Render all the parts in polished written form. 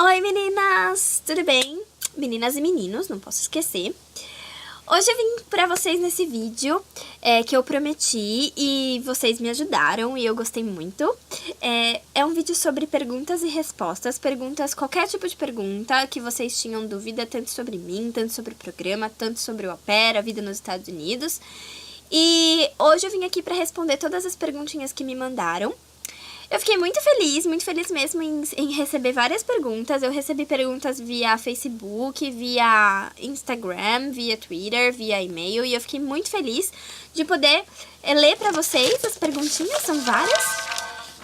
Oi meninas, tudo bem? Meninas e meninos, não posso esquecer. Hoje eu vim pra vocês nesse vídeo que eu prometi e vocês me ajudaram e eu gostei muito. É um vídeo sobre perguntas e respostas, qualquer tipo de pergunta que vocês tinham dúvida, tanto sobre mim, tanto sobre o programa, tanto sobre o au pair, a vida nos Estados Unidos. E hoje eu vim aqui pra responder todas as perguntinhas que me mandaram. Eu fiquei muito feliz mesmo em receber várias perguntas. Eu recebi perguntas via Facebook, via Instagram, via Twitter, via e-mail. E eu fiquei muito feliz de poder ler pra vocês as perguntinhas, são várias.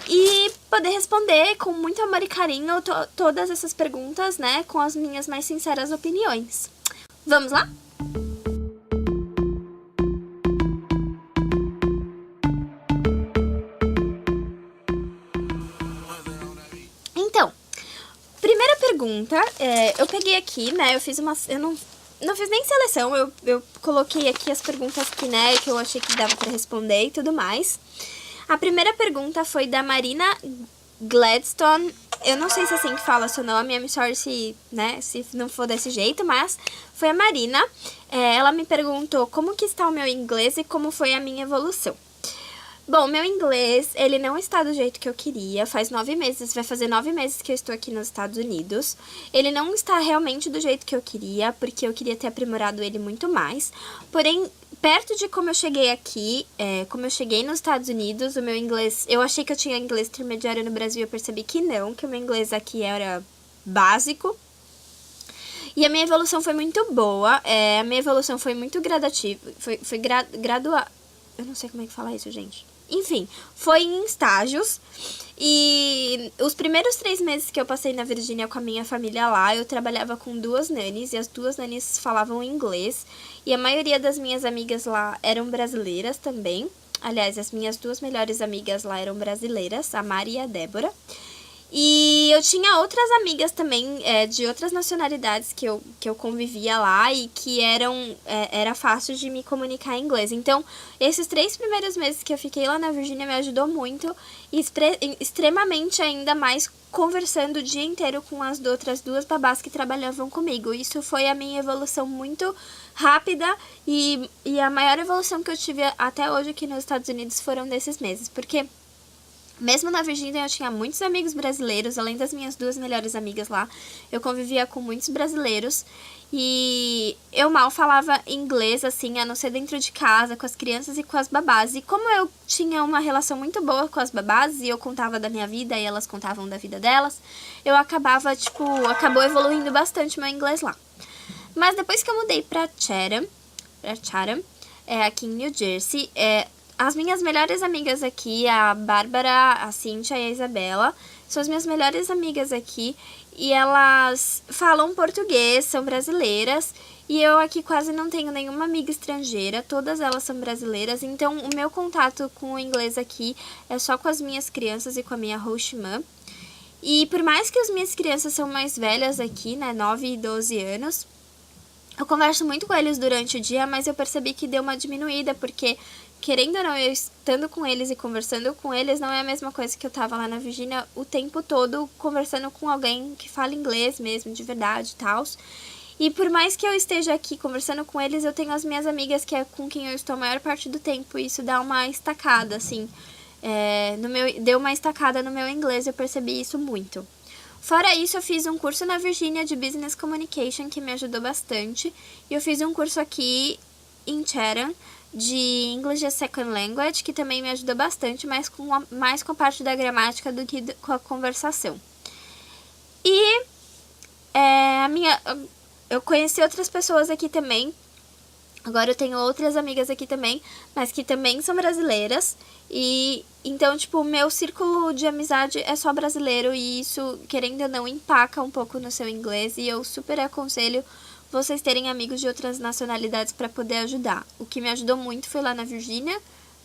E poder responder com muito amor e carinho todas essas perguntas, né, com as minhas mais sinceras opiniões. Vamos lá? Então, primeira pergunta, eu peguei aqui, né, eu não fiz nem seleção, eu coloquei aqui as perguntas que, né, que eu achei que dava pra responder e tudo mais. A primeira pergunta foi da Marina Gladstone, eu não sei se é assim que fala seu nome, I'm sorry se não for desse jeito, mas foi a Marina. Ela me perguntou como que está o meu inglês e como foi a minha evolução. Bom, meu inglês, ele não está do jeito que eu queria, vai fazer 9 meses que eu estou aqui nos Estados Unidos. Ele não está realmente do jeito que eu queria, porque eu queria ter aprimorado ele muito mais. Porém, perto de como eu cheguei aqui, como eu cheguei nos Estados Unidos, o meu inglês, eu achei que eu tinha inglês intermediário no Brasil, eu percebi que não, que o meu inglês aqui era básico. E a minha evolução foi muito boa, a minha evolução foi muito gradativa, foi gradual. Eu não sei como é que fala isso, gente. Enfim, foi em estágios. E os primeiros 3 meses que eu passei na Virgínia com a minha família lá, eu trabalhava com 2 nannies e as 2 nannies falavam inglês. E a maioria das minhas amigas lá eram brasileiras também. Aliás, as minhas 2 melhores amigas lá eram brasileiras, a Mari e a Débora. E eu tinha outras amigas também de outras nacionalidades que eu convivia lá e que era fácil de me comunicar em inglês. Então, esses 3 primeiros meses que eu fiquei lá na Virgínia me ajudou muito e extremamente ainda mais conversando o dia inteiro com as outras 2 babás que trabalhavam comigo. Isso foi a minha evolução muito rápida e a maior evolução que eu tive até hoje aqui nos Estados Unidos foram desses meses, porque mesmo na Virgínia eu tinha muitos amigos brasileiros, além das minhas 2 melhores amigas lá, eu convivia com muitos brasileiros e eu mal falava inglês, assim, a não ser dentro de casa, com as crianças e com as babás. E como eu tinha uma relação muito boa com as babás e eu contava da minha vida e elas contavam da vida delas, eu acabou evoluindo bastante meu inglês lá. Mas depois que eu mudei pra Chatham, aqui em New Jersey, as minhas melhores amigas aqui, a Bárbara, a Cíntia e a Isabela, são as minhas melhores amigas aqui e elas falam português, são brasileiras e eu aqui quase não tenho nenhuma amiga estrangeira, todas elas são brasileiras, então o meu contato com o inglês aqui é só com as minhas crianças e com a minha host mom. E por mais que as minhas crianças são mais velhas aqui, né, 9 e 12 anos, eu converso muito com eles durante o dia, mas eu percebi que deu uma diminuída, porque, querendo ou não, eu estando com eles e conversando com eles, não é a mesma coisa que eu tava lá na Virgínia o tempo todo conversando com alguém que fala inglês mesmo, de verdade e tal. E por mais que eu esteja aqui conversando com eles, eu tenho as minhas amigas que é com quem eu estou a maior parte do tempo, e isso dá uma estacada, assim, deu uma estacada no meu inglês, eu percebi isso muito. Fora isso, eu fiz um curso na Virgínia de Business Communication, que me ajudou bastante. E eu fiz um curso aqui em Chatham de English as Second Language, que também me ajudou bastante, mais com a parte da gramática do que com a conversação. E eu conheci outras pessoas aqui também. Agora eu tenho outras amigas aqui também, mas que também são brasileiras. E então, tipo, o meu círculo de amizade é só brasileiro e isso, querendo ou não, empaca um pouco no seu inglês. E eu super aconselho vocês terem amigos de outras nacionalidades para poder ajudar. O que me ajudou muito foi lá na Virgínia,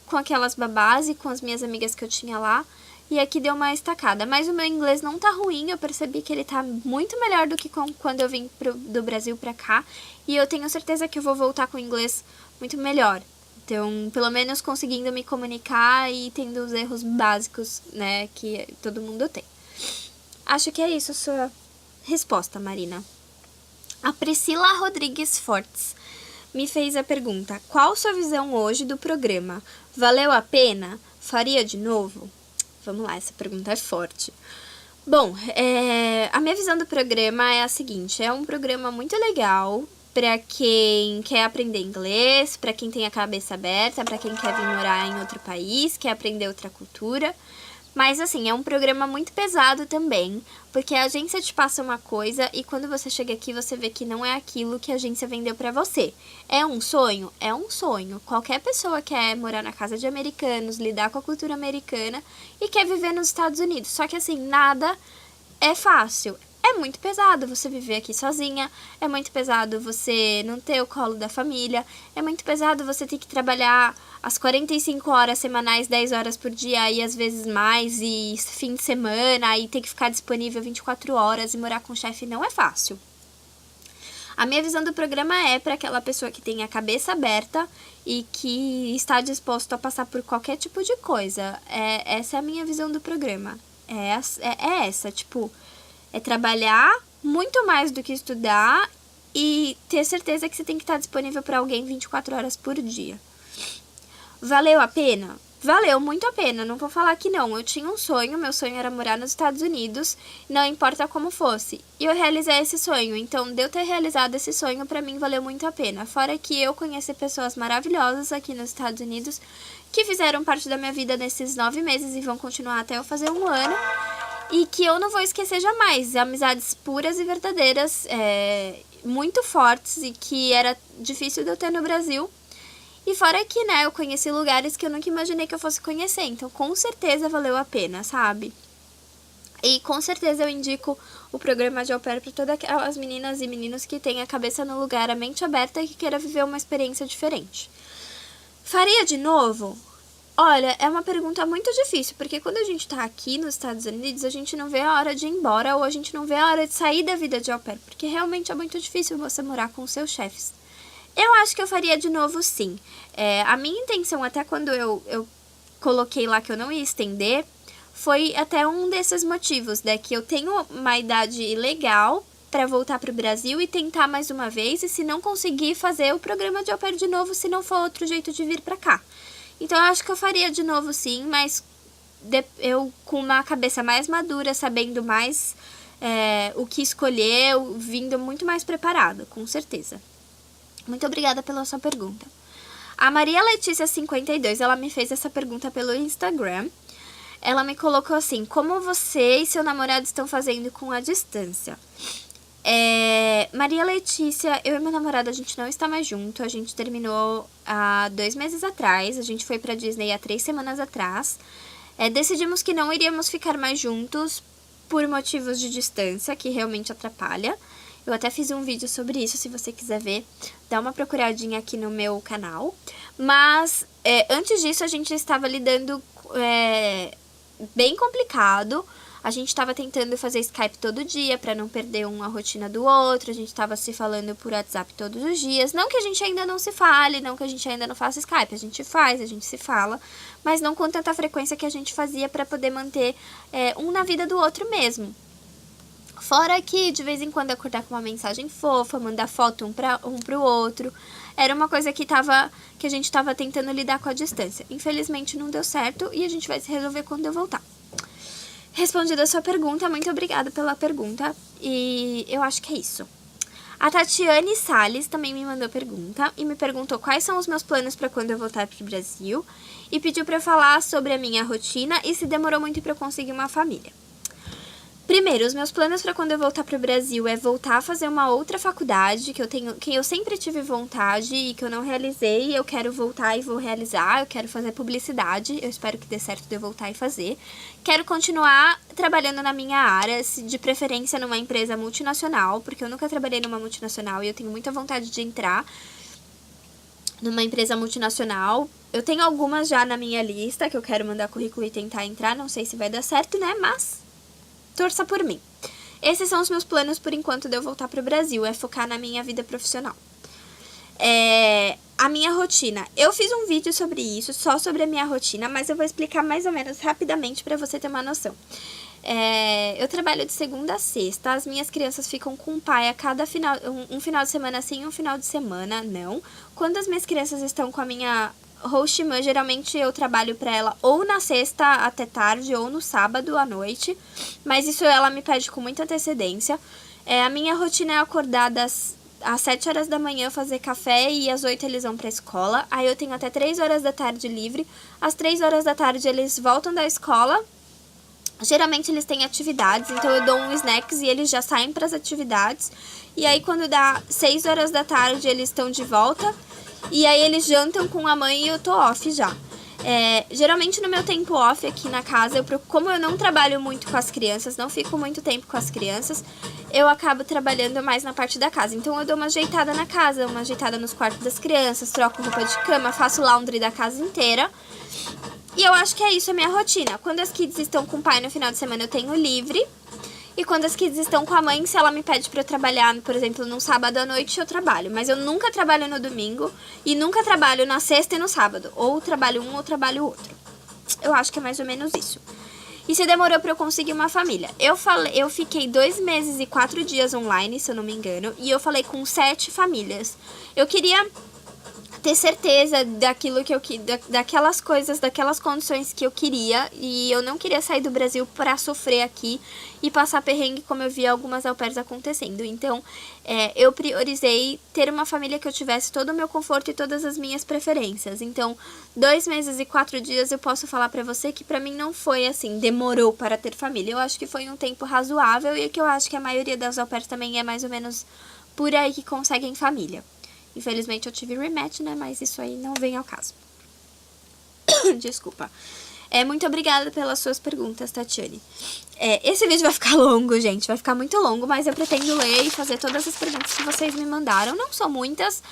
com aquelas babás e com as minhas amigas que eu tinha lá. E aqui deu uma estacada. Mas o meu inglês não tá ruim, eu percebi que ele tá muito melhor do que quando eu vim do Brasil pra cá. E eu tenho certeza que eu vou voltar com o inglês muito melhor. Então, pelo menos conseguindo me comunicar e tendo os erros básicos, né, que todo mundo tem. Acho que é isso a sua Resposta, Marina. A Priscila Rodrigues Fortes me fez a pergunta: qual sua visão hoje do programa? Valeu a pena? Faria de novo? Vamos lá, essa pergunta é forte. Bom, a minha visão do programa é a seguinte: é um programa muito legal para quem quer aprender inglês, para quem tem a cabeça aberta, para quem quer vir morar em outro país, quer aprender outra cultura. Mas, assim, é um programa muito pesado também, porque a agência te passa uma coisa e quando você chega aqui você vê que não é aquilo que a agência vendeu pra você. É um sonho? É um sonho. Qualquer pessoa quer morar na casa de americanos, lidar com a cultura americana e quer viver nos Estados Unidos. Só que, assim, nada é fácil. É muito pesado você viver aqui sozinha, é muito pesado você não ter o colo da família, é muito pesado você ter que trabalhar as 45 horas semanais, 10 horas por dia e às vezes mais, e fim de semana, e ter que ficar disponível 24 horas e morar com o chefe não é fácil. A minha visão do programa é para aquela pessoa que tem a cabeça aberta e que está disposto a passar por qualquer tipo de coisa. Essa é a minha visão do programa. É essa, tipo... É trabalhar muito mais do que estudar e ter certeza que você tem que estar disponível para alguém 24 horas por dia. Valeu a pena? Valeu muito a pena, não vou falar que não. Eu tinha um sonho, meu sonho era morar nos Estados Unidos, não importa como fosse. E eu realizei esse sonho, então de eu ter realizado esse sonho, para mim valeu muito a pena. Fora que eu conheci pessoas maravilhosas aqui nos Estados Unidos que fizeram parte da minha vida nesses 9 meses e vão continuar até eu fazer 1 ano. E que eu não vou esquecer jamais. Amizades puras e verdadeiras, muito fortes e que era difícil de eu ter no Brasil. E fora que, né, eu conheci lugares que eu nunca imaginei que eu fosse conhecer. Então, com certeza valeu a pena, sabe? E com certeza eu indico o programa de au pair para todas as meninas e meninos que têm a cabeça no lugar, a mente aberta e que queiram viver uma experiência diferente. Faria de novo? Olha, é uma pergunta muito difícil, porque quando a gente tá aqui nos Estados Unidos, a gente não vê a hora de ir embora ou a gente não vê a hora de sair da vida de au pair, porque realmente é muito difícil você morar com os seus chefes. Eu acho que eu faria de novo, sim. A minha intenção, até quando eu coloquei lá que eu não ia estender, foi até um desses motivos, né, que eu tenho uma idade legal para voltar pro Brasil e tentar mais uma vez, e se não conseguir fazer o programa de au pair de novo, se não for outro jeito de vir pra cá. Então, eu acho que eu faria de novo, sim, mas eu com uma cabeça mais madura, sabendo mais o que escolher, vindo muito mais preparada, com certeza. Muito obrigada pela sua pergunta. A Maria Letícia 52, ela me fez essa pergunta pelo Instagram. Ela me colocou assim: como você e seu namorado estão fazendo com a distância? Maria Letícia, eu e meu namorado, a gente não está mais junto. A gente terminou há 2 meses atrás. A gente foi pra Disney há 3 semanas atrás. Decidimos que não iríamos ficar mais juntos por motivos de distância, que realmente atrapalha. Eu até fiz um vídeo sobre isso, se você quiser ver, dá uma procuradinha aqui no meu canal. Mas antes disso a gente estava lidando bem complicado. A gente estava tentando fazer Skype todo dia para não perder a rotina do outro. A gente estava se falando por WhatsApp todos os dias. Não que a gente ainda não se fale, não que a gente ainda não faça Skype. A gente faz, a gente se fala, mas não com tanta frequência que a gente fazia para poder manter um na vida do outro mesmo. Fora que de vez em quando acordar com uma mensagem fofa, mandar foto um pro outro. Era uma coisa que a gente estava tentando lidar com a distância. Infelizmente não deu certo e a gente vai se resolver quando eu voltar. Respondida a sua pergunta, muito obrigada pela pergunta, e eu acho que é isso. A Tatiane Salles também me mandou pergunta e me perguntou quais são os meus planos para quando eu voltar para o Brasil e pediu para eu falar sobre a minha rotina e se demorou muito para eu conseguir uma família. Primeiro, os meus planos para quando eu voltar para o Brasil é voltar a fazer uma outra faculdade que eu sempre tive vontade e que eu não realizei. Eu quero voltar e vou realizar. Eu quero fazer publicidade. Eu espero que dê certo de eu voltar e fazer. Quero continuar trabalhando na minha área, de preferência numa empresa multinacional, porque eu nunca trabalhei numa multinacional e eu tenho muita vontade de entrar numa empresa multinacional. Eu tenho algumas já na minha lista que eu quero mandar currículo e tentar entrar. Não sei se vai dar certo, né? Mas torça por mim. Esses são os meus planos por enquanto de eu voltar para o Brasil, é focar na minha vida profissional. A minha rotina. Eu fiz um vídeo sobre isso, só sobre a minha rotina, mas eu vou explicar mais ou menos rapidamente para você ter uma noção. Eu trabalho de segunda a sexta. As minhas crianças ficam com o pai a cada final, um final de semana sim, um final de semana não. Quando as minhas crianças estão com a minha host mãe, geralmente eu trabalho pra ela ou na sexta até tarde ou no sábado à noite. Mas isso ela me pede com muita antecedência. A minha rotina é acordar às 7 horas da manhã, fazer café, e às 8 eles vão pra escola. Aí eu tenho até 3 horas da tarde livre. Às 3 horas da tarde eles voltam da escola. Geralmente eles têm atividades, então eu dou um snacks e eles já saem para as atividades. E aí quando dá 6 horas da tarde eles estão de volta. E aí eles jantam com a mãe e eu tô off já. Geralmente no meu tempo off aqui na casa, como eu não trabalho muito com as crianças, não fico muito tempo com as crianças, eu acabo trabalhando mais na parte da casa. Então eu dou uma ajeitada na casa, uma ajeitada nos quartos das crianças, troco roupa de cama, faço laundry da casa inteira. E eu acho que é isso a minha rotina. Quando as kids estão com o pai no final de semana, eu tenho livre. E quando as kids estão com a mãe, se ela me pede pra eu trabalhar, por exemplo, num sábado à noite, eu trabalho. Mas eu nunca trabalho no domingo e nunca trabalho na sexta e no sábado. Ou trabalho um ou trabalho outro. Eu acho que é mais ou menos isso. E se demorou pra eu conseguir uma família? Eu fiquei 2 meses e 4 dias online, se eu não me engano. E eu falei com 7 famílias. Eu queria ter certeza daquilo que daquelas coisas, daquelas condições que eu queria, e eu não queria sair do Brasil para sofrer aqui e passar perrengue como eu vi algumas au pairs acontecendo. Então, eu priorizei ter uma família que eu tivesse todo o meu conforto e todas as minhas preferências. Então, 2 meses e 4 dias eu posso falar pra você que pra mim não foi assim, demorou para ter família. Eu acho que foi um tempo razoável e que eu acho que a maioria das au pairs também é mais ou menos por aí que conseguem família. Infelizmente eu tive rematch, né? Mas isso aí não vem ao caso. Desculpa. Muito obrigada pelas suas perguntas, Tatiane. Esse vídeo vai ficar longo, gente. Vai ficar muito longo, mas eu pretendo ler e fazer todas as perguntas que vocês me mandaram. Não são muitas.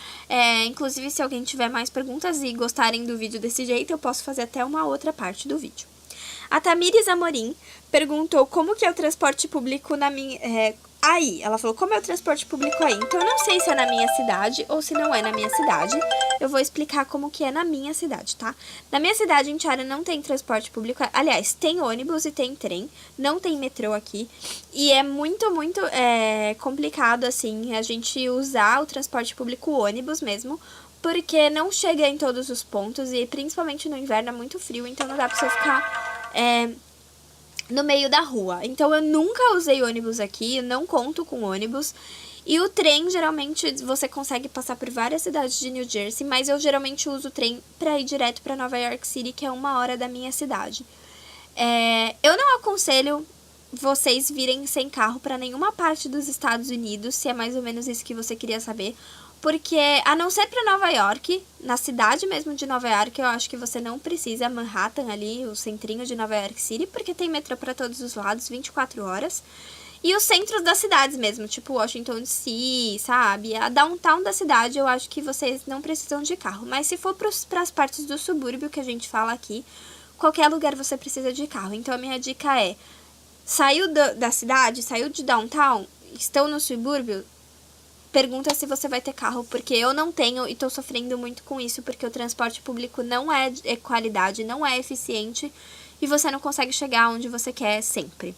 Inclusive, se alguém tiver mais perguntas e gostarem do vídeo desse jeito, eu posso fazer até uma outra parte do vídeo. A Tamires Amorim perguntou como que é o transporte público na minha... Aí, ela falou, como é o transporte público aí? Então, eu não sei se é na minha cidade ou se não é na minha cidade. Eu vou explicar como que é na minha cidade, tá? Na minha cidade, em Tiara, não tem transporte público. Aliás, tem ônibus e tem trem. Não tem metrô aqui. E é muito, muito complicado, assim, a gente usar o transporte público, o ônibus mesmo, porque não chega em todos os pontos e principalmente no inverno é muito frio, então não dá pra você ficar... no meio da rua. Então eu nunca usei ônibus aqui, eu não conto com ônibus. E o trem, geralmente, você consegue passar por várias cidades de New Jersey, mas eu geralmente uso o trem pra ir direto pra Nova York City, que é 1 hora da minha cidade. Eu não aconselho vocês virem sem carro pra nenhuma parte dos Estados Unidos, se é mais ou menos isso que você queria saber. Porque, a não ser pra Nova York, na cidade mesmo de Nova York, eu acho que você não precisa, Manhattan ali, o centrinho de Nova York City, porque tem metrô pra todos os lados, 24 horas. E os centros das cidades mesmo, tipo Washington DC, sabe? A downtown da cidade, eu acho que vocês não precisam de carro. Mas se for pras partes do subúrbio que a gente fala aqui, qualquer lugar você precisa de carro. Então a minha dica é, saiu da cidade, saiu de downtown, estão no subúrbio, pergunta se você vai ter carro, porque eu não tenho e tô sofrendo muito com isso, porque o transporte público não é qualidade, não é eficiente e você não consegue chegar onde você quer sempre.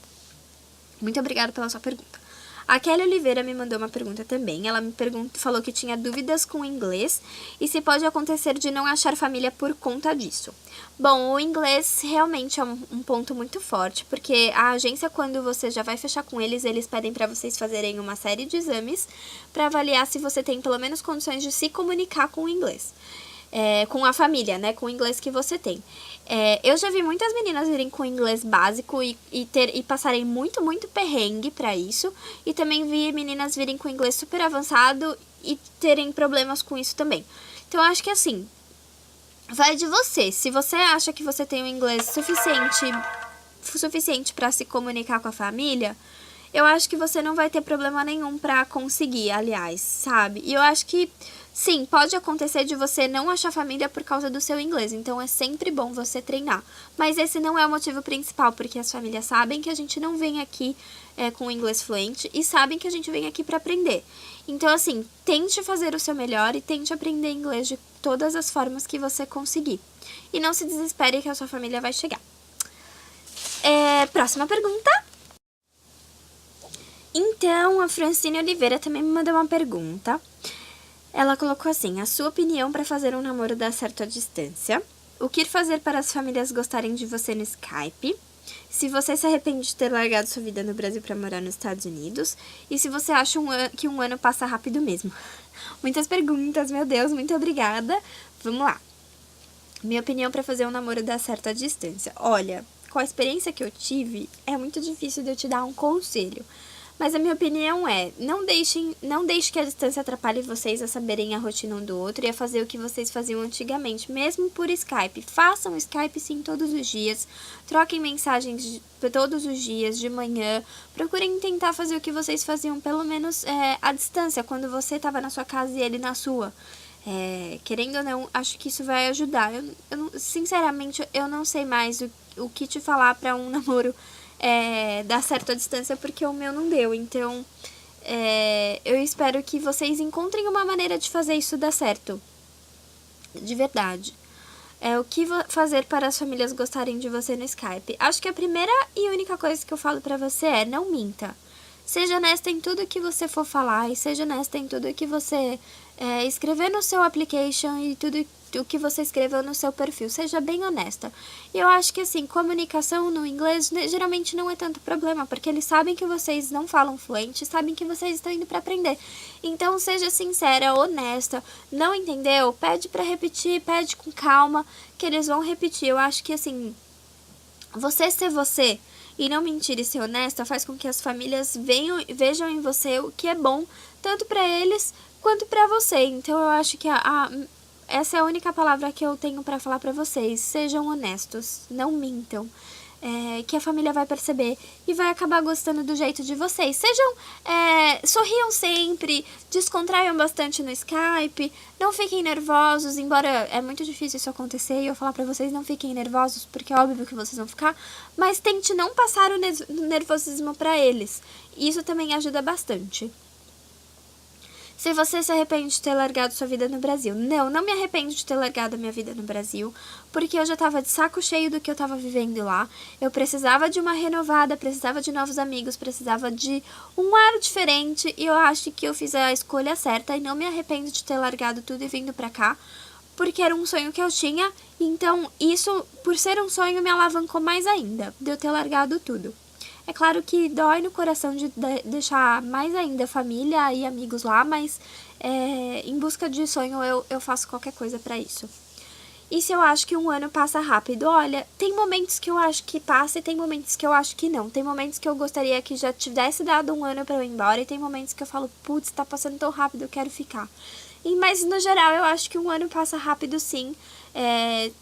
Muito obrigada pela sua pergunta. A Kelly Oliveira me mandou uma pergunta também. Ela me falou que tinha dúvidas com o inglês e se pode acontecer de não achar família por conta disso. Bom, o inglês realmente é um ponto muito forte, porque a agência, quando você já vai fechar com eles, eles pedem para vocês fazerem uma série de exames para avaliar se você tem pelo menos condições de se comunicar com o inglês. Com a família, né, com o inglês que você tem. Eu já vi muitas meninas virem com inglês básico e passarem muito, muito perrengue pra isso. E também vi meninas virem com inglês super avançado e terem problemas com isso também. Então, eu acho que assim, vai de você. Se você acha que você tem um inglês suficiente pra se comunicar com a família, eu acho que você não vai ter problema nenhum pra conseguir, aliás, sabe? E eu acho que, sim, pode acontecer de você não achar família por causa do seu inglês, então é sempre bom você treinar. Mas esse não é o motivo principal, porque as famílias sabem que a gente não vem aqui com o inglês fluente e sabem que a gente vem aqui pra aprender. Então, assim, tente fazer o seu melhor e tente aprender inglês de todas as formas que você conseguir. E não se desespere que a sua família vai chegar. Próxima pergunta. Então, a Francine Oliveira também me mandou uma pergunta. Ela colocou assim: a sua opinião para fazer um namoro dar certo à distância? O que fazer para as famílias gostarem de você no Skype? Se você se arrepende de ter largado sua vida no Brasil para morar nos Estados Unidos? E se você acha que um ano passa rápido mesmo? Muitas perguntas, meu Deus, muito obrigada. Vamos lá. Minha opinião para fazer um namoro dar certo à distância. Olha, com a experiência que eu tive, é muito difícil de eu te dar um conselho. Mas a minha opinião é, não deixe que a distância atrapalhe vocês a saberem a rotina um do outro e a fazer o que vocês faziam antigamente, mesmo por Skype. Façam Skype sim todos os dias, troquem mensagens todos os dias, de manhã. Procurem tentar fazer o que vocês faziam, pelo menos à distância, quando você estava na sua casa e ele na sua. Querendo ou não, acho que isso vai ajudar. Sinceramente, eu não sei mais o que te falar para um namoro dar certo à distância, porque o meu não deu. Então, eu espero que vocês encontrem uma maneira de fazer isso dar certo. De verdade. O que fazer para as famílias gostarem de você no Skype? Acho que a primeira e única coisa que eu falo pra você é: não minta. Seja honesta em tudo que você for falar e seja honesta em tudo que você escrever no seu application e tudo o que você escreveu no seu perfil. Seja bem honesta. E eu acho que, assim, comunicação no inglês geralmente não é tanto problema, porque eles sabem que vocês não falam fluente, sabem que vocês estão indo para aprender. Então, seja sincera, honesta. Não entendeu? Pede para repetir, pede com calma, que eles vão repetir. Eu acho que, assim, você ser você e não mentir e ser honesta faz com que as famílias vejam em você o que é bom, tanto para eles quanto para você. Então, eu acho que essa é a única palavra que eu tenho pra falar pra vocês. Sejam honestos, não mintam. Que a família vai perceber e vai acabar gostando do jeito de vocês. Sorriam sempre, descontraiam bastante no Skype, não fiquem nervosos, embora é muito difícil isso acontecer e eu falar pra vocês não fiquem nervosos, porque é óbvio que vocês vão ficar, mas tente não passar o nervosismo pra eles. Isso também ajuda bastante. Se você se arrepende de ter largado sua vida no Brasil. Não me arrependo de ter largado a minha vida no Brasil, porque eu já tava de saco cheio do que eu tava vivendo lá. Eu precisava de uma renovada, precisava de novos amigos, precisava de um ar diferente, e eu acho que eu fiz a escolha certa e não me arrependo de ter largado tudo e vindo pra cá, porque era um sonho que eu tinha, então isso, por ser um sonho, me alavancou mais ainda, de eu ter largado tudo. É claro que dói no coração de deixar mais ainda família e amigos lá, mas em busca de sonho eu faço qualquer coisa pra isso. E se eu acho que um ano passa rápido? Olha, tem momentos que eu acho que passa e tem momentos que eu acho que não. Tem momentos que eu gostaria que já tivesse dado um ano pra eu ir embora e tem momentos que eu falo, putz, tá passando tão rápido, eu quero ficar. Mas no geral eu acho que um ano passa rápido sim.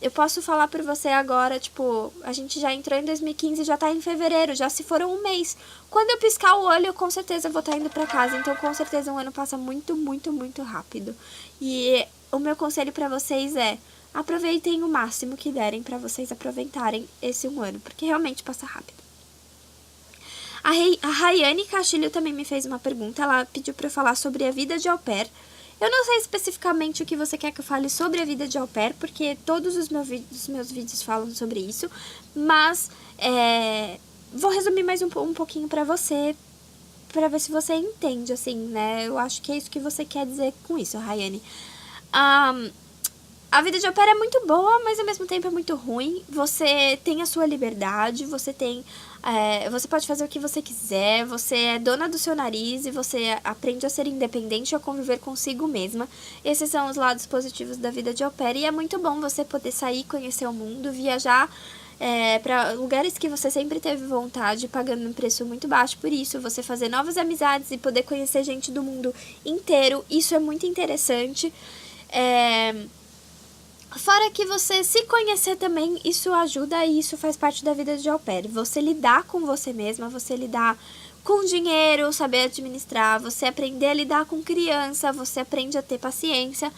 Eu posso falar pra você agora, tipo, a gente já entrou em 2015, já tá em fevereiro, já se foram um mês. Quando eu piscar o olho, eu com certeza vou estar indo pra casa, então com certeza um ano passa muito, muito, muito rápido. E o meu conselho pra vocês é: aproveitem o máximo que derem pra vocês aproveitarem esse um ano, porque realmente passa rápido. A Rayane Castilho também me fez uma pergunta, ela pediu pra eu falar sobre a vida de au pair. Eu não sei especificamente o que você quer que eu fale sobre a vida de au pair, porque todos os meus vídeos falam sobre isso, mas vou resumir mais um pouquinho pra você, pra ver se você entende, assim, né? Eu acho que é isso que você quer dizer com isso, Rayane. A vida de au pair é muito boa, mas ao mesmo tempo é muito ruim. Você tem a sua liberdade, você pode fazer o que você quiser, você é dona do seu nariz e você aprende a ser independente e a conviver consigo mesma. Esses são os lados positivos da vida de au pair e é muito bom você poder sair, conhecer o mundo, viajar para lugares que você sempre teve vontade, pagando um preço muito baixo por isso, você fazer novas amizades e poder conhecer gente do mundo inteiro. Isso é muito interessante. Fora que você se conhecer também, isso ajuda e isso faz parte da vida de au pair. Você lidar com você mesma, você lidar com dinheiro, saber administrar, você aprender a lidar com criança, você aprende a ter paciência.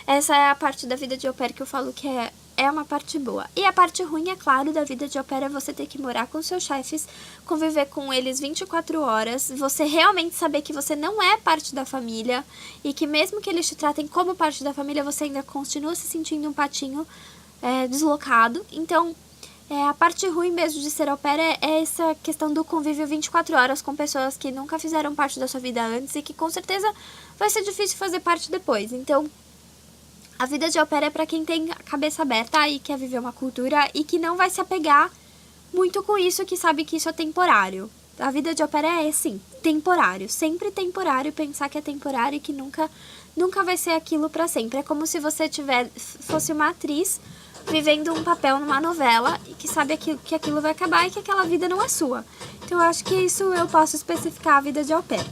Essa é a parte da vida de au pair que eu falo que é uma parte boa. E a parte ruim, é claro, da vida de au pair é você ter que morar com seus chefes, conviver com eles 24 horas, você realmente saber que você não é parte da família e que mesmo que eles te tratem como parte da família, você ainda continua se sentindo um patinho deslocado. Então, A parte ruim mesmo de ser au pair é essa questão do convívio 24 horas com pessoas que nunca fizeram parte da sua vida antes e que com certeza vai ser difícil fazer parte depois. Então, a vida de au pair é pra quem tem a cabeça aberta e quer viver uma cultura e que não vai se apegar muito com isso, que sabe que isso é temporário. A vida de au pair é, sim, temporário. Sempre temporário, pensar que é temporário e que nunca vai ser aquilo pra sempre. É como se você fosse uma atriz vivendo um papel numa novela e que sabe que aquilo vai acabar e que aquela vida não é sua. Então eu acho que isso eu posso especificar a vida de au pair.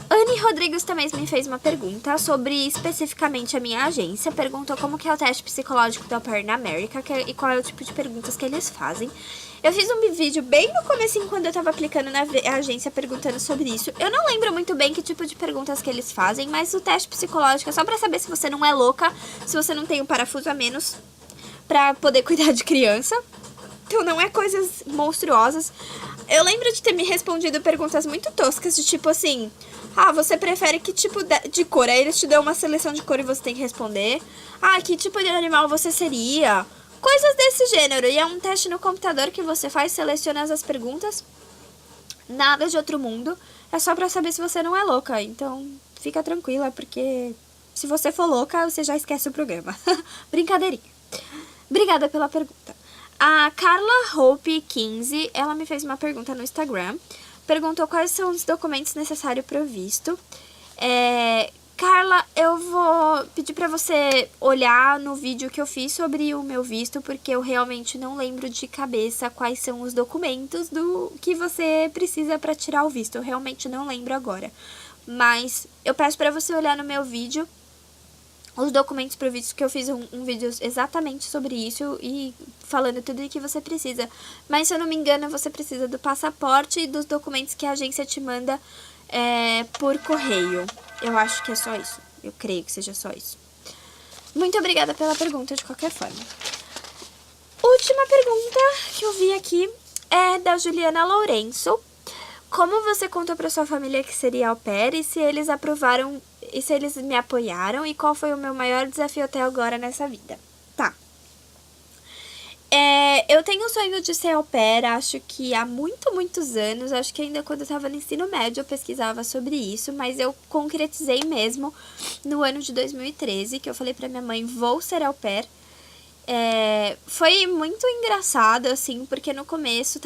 Anne Rodrigues também me fez uma pergunta sobre especificamente a minha agência. Perguntou como que é o teste psicológico do au pair na América e qual é o tipo de perguntas que eles fazem. Eu fiz um vídeo bem no comecinho quando eu tava aplicando na agência perguntando sobre isso. Eu não lembro muito bem que tipo de perguntas que eles fazem, mas o teste psicológico é só pra saber se você não é louca, se você não tem um parafuso a menos pra poder cuidar de criança. Então não é coisas monstruosas. Eu lembro de ter me respondido perguntas muito toscas, de tipo assim... você prefere que tipo de cor? Aí eles te dão uma seleção de cor e você tem que responder. Que tipo de animal você seria? Coisas desse gênero. E é um teste no computador que você faz, seleciona as perguntas. Nada de outro mundo. É só pra saber se você não é louca. Então, fica tranquila, porque se você for louca, você já esquece o programa. Brincadeirinha. Obrigada pela pergunta. A Carla Hope 15, ela me fez uma pergunta no Instagram. Perguntou quais são os documentos necessários para o visto. Carla, eu vou pedir pra você olhar no vídeo que eu fiz sobre o meu visto, porque eu realmente não lembro de cabeça quais são os documentos do que você precisa pra tirar o visto. Eu realmente não lembro agora. Mas eu peço pra você olhar no meu vídeo os documentos pro visto, que eu fiz um vídeo exatamente sobre isso e falando tudo o que você precisa. Mas se eu não me engano, você precisa do passaporte e dos documentos que a agência te manda por correio. Eu acho que é só isso. Eu creio que seja só isso. Muito obrigada pela pergunta, de qualquer forma. Última pergunta que eu vi aqui é da Juliana Lourenço. Como você contou pra sua família que seria au pair e se eles aprovaram e se eles me apoiaram e qual foi o meu maior desafio até agora nessa vida? Tá. Eu tenho o sonho de ser au pair, acho que há muitos anos, acho que ainda quando eu tava no ensino médio eu pesquisava sobre isso, mas eu concretizei mesmo no ano de 2013, que eu falei pra minha mãe, vou ser au pair. Foi muito engraçado, assim, porque no começo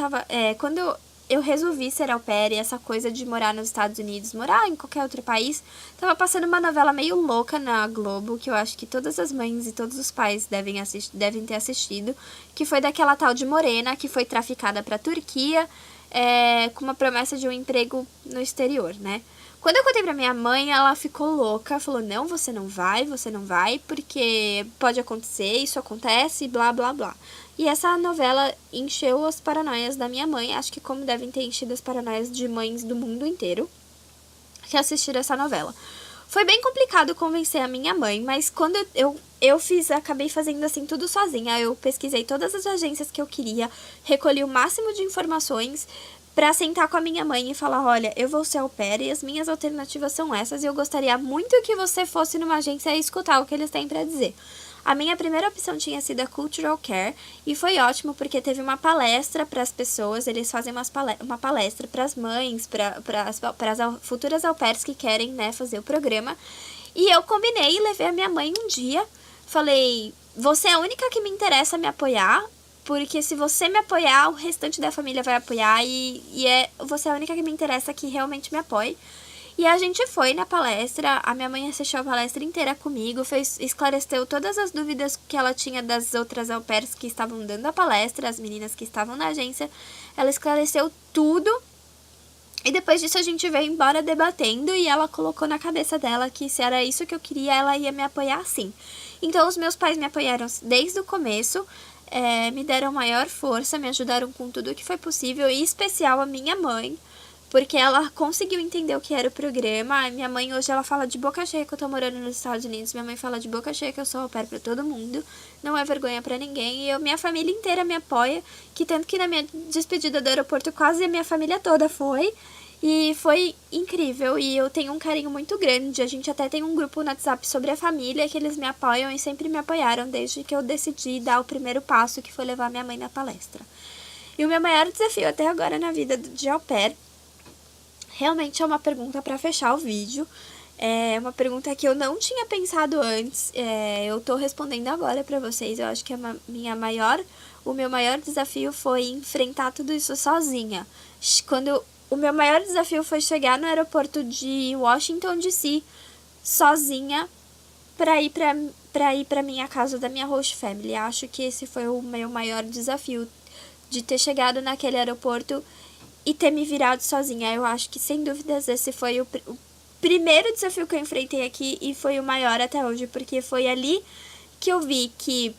quando eu resolvi ser au pair e essa coisa de morar nos Estados Unidos, morar em qualquer outro país, tava passando uma novela meio louca na Globo, que eu acho que todas as mães e todos os pais devem ter assistido, que foi daquela tal de Morena, que foi traficada pra Turquia, com uma promessa de um emprego no exterior, né? Quando eu contei pra minha mãe, ela ficou louca, falou, não, você não vai, porque pode acontecer, isso acontece, blá, blá, blá. E essa novela encheu as paranoias da minha mãe, acho que como devem ter enchido as paranoias de mães do mundo inteiro que assistiram essa novela. Foi bem complicado convencer a minha mãe, mas quando acabei fazendo assim tudo sozinha. Eu pesquisei todas as agências que eu queria, recolhi o máximo de informações pra sentar com a minha mãe e falar, olha, eu vou ser au pair e as minhas alternativas são essas e eu gostaria muito que você fosse numa agência e escutar o que eles têm pra dizer. A minha primeira opção tinha sido a Cultural Care e foi ótimo porque teve uma palestra para as pessoas, eles fazem uma palestra para as mães, para as futuras au pairs que querem, né, fazer o programa. E eu combinei e levei a minha mãe um dia, falei, você é a única que me interessa me apoiar, porque se você me apoiar, o restante da família vai apoiar você é a única que me interessa que realmente me apoie. E a gente foi na palestra, a minha mãe assistiu a palestra inteira comigo, esclareceu todas as dúvidas que ela tinha das outras au pairs que estavam dando a palestra, as meninas que estavam na agência, ela esclareceu tudo. E depois disso a gente veio embora debatendo e ela colocou na cabeça dela que se era isso que eu queria, ela ia me apoiar sim. Então os meus pais me apoiaram desde o começo, me deram maior força, me ajudaram com tudo que foi possível, e em especial a minha mãe, porque ela conseguiu entender o que era o programa. A minha mãe hoje ela fala de boca cheia que eu tô morando nos Estados Unidos. Minha mãe fala de boca cheia que eu sou au pair pra todo mundo. Não é vergonha pra ninguém. E minha família inteira me apoia. Que tanto que na minha despedida do aeroporto quase a minha família toda foi. E foi incrível e eu tenho um carinho muito grande. A gente até tem um grupo no WhatsApp sobre a família que eles me apoiam e sempre me apoiaram desde que eu decidi dar o primeiro passo, que foi levar minha mãe na palestra. E o meu maior desafio até agora na vida de au pair realmente é uma pergunta para fechar o vídeo. É uma pergunta que eu não tinha pensado antes. Eu tô respondendo agora para vocês. Eu acho que o meu maior desafio foi enfrentar tudo isso sozinha. Quando o meu maior desafio foi chegar no aeroporto de Washington DC sozinha para ir para minha casa da minha host family. Acho que esse foi o meu maior desafio, de ter chegado naquele aeroporto e ter me virado sozinha. Eu acho que, sem dúvidas, esse foi o primeiro desafio que eu enfrentei aqui e foi o maior até hoje, porque foi ali que eu vi que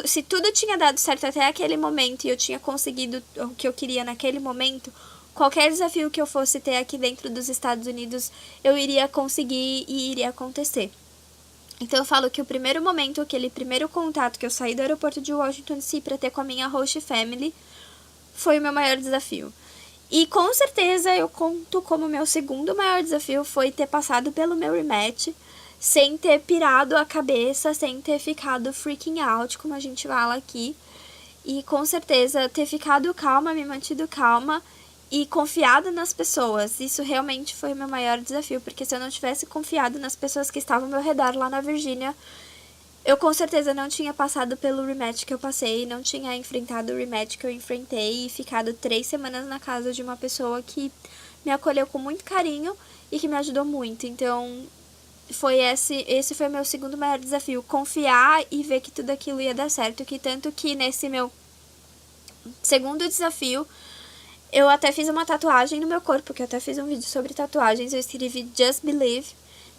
se tudo tinha dado certo até aquele momento e eu tinha conseguido o que eu queria naquele momento, qualquer desafio que eu fosse ter aqui dentro dos Estados Unidos, eu iria conseguir e iria acontecer. Então eu falo que o primeiro momento, aquele primeiro contato que eu saí do aeroporto de Washington DC para ter com a minha host family, foi o meu maior desafio. E com certeza eu conto como meu segundo maior desafio foi ter passado pelo meu rematch, sem ter pirado a cabeça, sem ter ficado freaking out, como a gente fala aqui. E com certeza ter ficado calma, me mantido calma e confiado nas pessoas. Isso realmente foi o meu maior desafio, porque se eu não tivesse confiado nas pessoas que estavam ao meu redor lá na Virgínia, eu com certeza não tinha passado pelo rematch que eu passei, não tinha enfrentado o rematch que eu enfrentei e ficado 3 semanas na casa de uma pessoa que me acolheu com muito carinho e que me ajudou muito. Então, esse foi o meu segundo maior desafio, confiar e ver que tudo aquilo ia dar certo, que tanto que nesse meu segundo desafio, eu até fiz uma tatuagem no meu corpo, que eu até fiz um vídeo sobre tatuagens, eu escrevi Just Believe,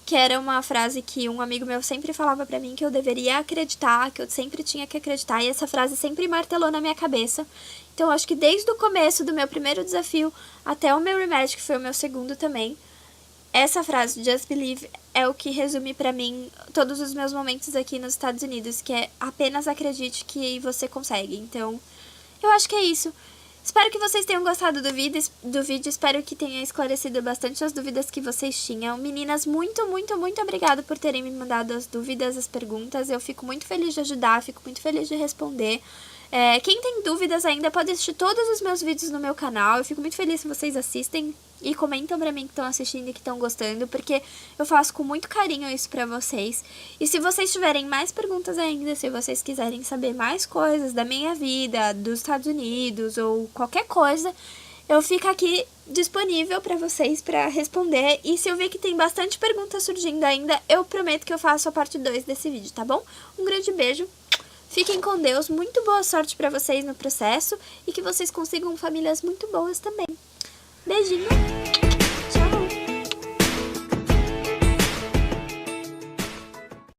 que era uma frase que um amigo meu sempre falava pra mim que eu deveria acreditar, que eu sempre tinha que acreditar, e essa frase sempre martelou na minha cabeça. Então, eu acho que desde o começo do meu primeiro desafio até o meu rematch, que foi o meu segundo também, essa frase, Just Believe, é o que resume pra mim todos os meus momentos aqui nos Estados Unidos, que é apenas acredite que você consegue. Então, eu acho que é isso. Espero que vocês tenham gostado do vídeo, espero que tenha esclarecido bastante as dúvidas que vocês tinham. Meninas, muito, muito, muito obrigada por terem me mandado as dúvidas, as perguntas. Eu fico muito feliz de ajudar, fico muito feliz de responder. Quem tem dúvidas ainda pode assistir todos os meus vídeos no meu canal. Eu fico muito feliz se vocês assistem e comentam pra mim que estão assistindo e que estão gostando, porque eu faço com muito carinho isso pra vocês. E se vocês tiverem mais perguntas ainda, se vocês quiserem saber mais coisas da minha vida, dos Estados Unidos ou qualquer coisa, eu fico aqui disponível pra vocês pra responder. E se eu ver que tem bastante perguntas surgindo ainda, eu prometo que eu faço a parte 2 desse vídeo, tá bom? Um grande beijo. Fiquem com Deus, muito boa sorte pra vocês no processo e que vocês consigam famílias muito boas também. Beijinho!